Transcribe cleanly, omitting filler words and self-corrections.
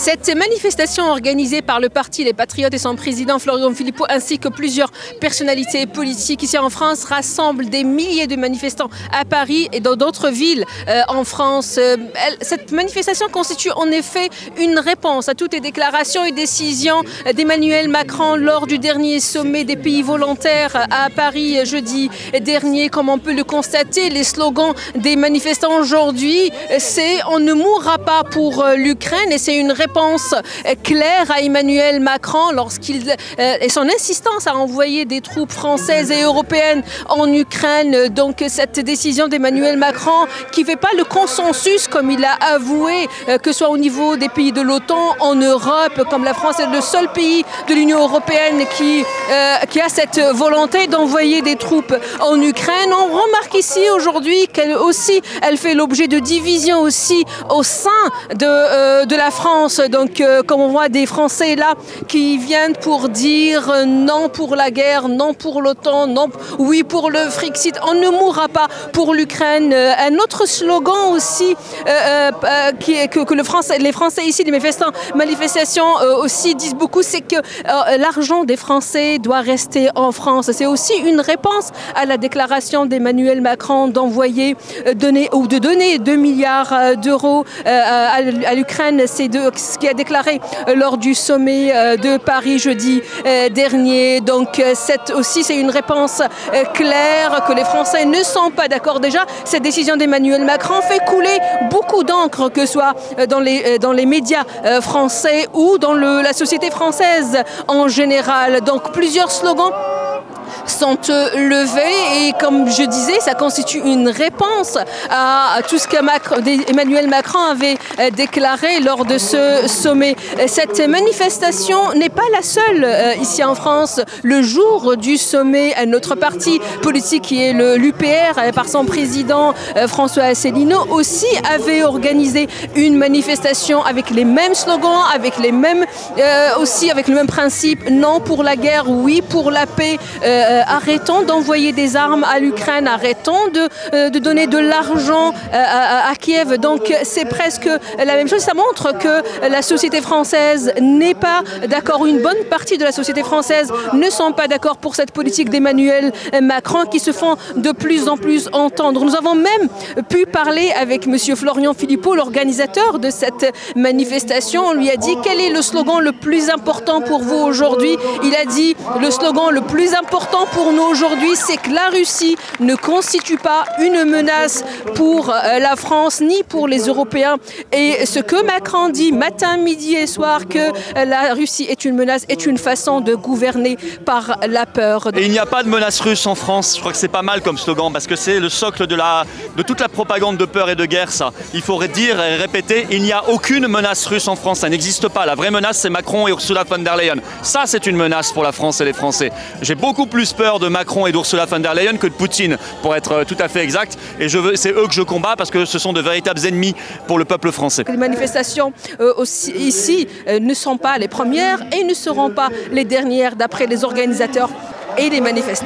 Cette manifestation organisée par le parti Les Patriotes et son président Florian Philippot ainsi que plusieurs personnalités politiques ici en France rassemble des milliers de manifestants à Paris et dans d'autres villes en France. Cette manifestation constitue en effet une réponse à toutes les déclarations et décisions d'Emmanuel Macron lors du dernier sommet des pays volontaires à Paris jeudi dernier. Comme on peut le constater, les slogans des manifestants aujourd'hui, c'est « On ne mourra pas pour l'Ukraine » et c'est une réponse claire à Emmanuel Macron et son insistance à envoyer des troupes françaises et européennes en Ukraine. Donc cette décision d'Emmanuel Macron qui ne fait pas le consensus comme il a avoué, que ce soit au niveau des pays de l'OTAN, en Europe, comme la France est le seul pays de l'Union européenne qui a cette volonté d'envoyer des troupes en Ukraine. On remarque ici aujourd'hui qu'elle aussi, elle fait l'objet de divisions aussi au sein de la France. Donc comme on voit des Français là qui viennent pour dire non pour la guerre, non pour l'OTAN, non, oui pour le Frexit, on ne mourra pas pour l'Ukraine. Un autre slogan aussi que les Français ici, les manifestations aussi disent beaucoup, c'est que l'argent des Français doit rester en France. C'est aussi une réponse à la déclaration d'Emmanuel Macron d'envoyer, de donner 2 milliards d'euros à l'Ukraine. C'est ce qu'il a déclaré lors du sommet de Paris jeudi dernier. Donc c'est une réponse claire que les Français ne sont pas d'accord. Déjà, cette décision d'Emmanuel Macron fait couler beaucoup d'encre, que ce soit dans les médias français ou dans la société française en général. Donc plusieurs slogans sont levés et comme je disais, ça constitue une réponse à tout ce qu'Emmanuel Macron avait déclaré lors de ce sommet. Cette manifestation n'est pas la seule ici en France. Le jour du sommet, un autre parti politique qui est l'UPR par son président François Asselineau aussi avait organisé une manifestation avec les mêmes slogans, avec le même principe, non pour la guerre, oui pour la paix. Arrêtons d'envoyer des armes à l'Ukraine, arrêtons de donner de l'argent à Kiev. Donc c'est presque la même chose. Ça montre que la société française n'est pas d'accord. Une bonne partie de la société française ne sont pas d'accord pour cette politique d'Emmanuel Macron qui se font de plus en plus entendre. Nous avons même pu parler avec M. Florian Philippot, l'organisateur de cette manifestation. On lui a dit quel est le slogan le plus important pour vous aujourd'hui. Il a dit le slogan le plus important pour nous aujourd'hui, c'est que la Russie ne constitue pas une menace pour la France ni pour les Européens. Et ce que Macron dit matin, midi et soir, que la Russie est une menace, est une façon de gouverner par la peur. Et il n'y a pas de menace russe en France. Je crois que c'est pas mal comme slogan parce que c'est le socle de toute la propagande de peur et de guerre, ça. Il faudrait dire et répéter, il n'y a aucune menace russe en France. Ça n'existe pas. La vraie menace, c'est Macron et Ursula von der Leyen. Ça, c'est une menace pour la France et les Français. J'ai beaucoup plus peur de Macron et d'Ursula von der Leyen que de Poutine, pour être tout à fait exact. Et c'est eux que je combats parce que ce sont de véritables ennemis pour le peuple français. Les manifestations ici ne sont pas les premières et ne seront pas les dernières d'après les organisateurs et les manifestants.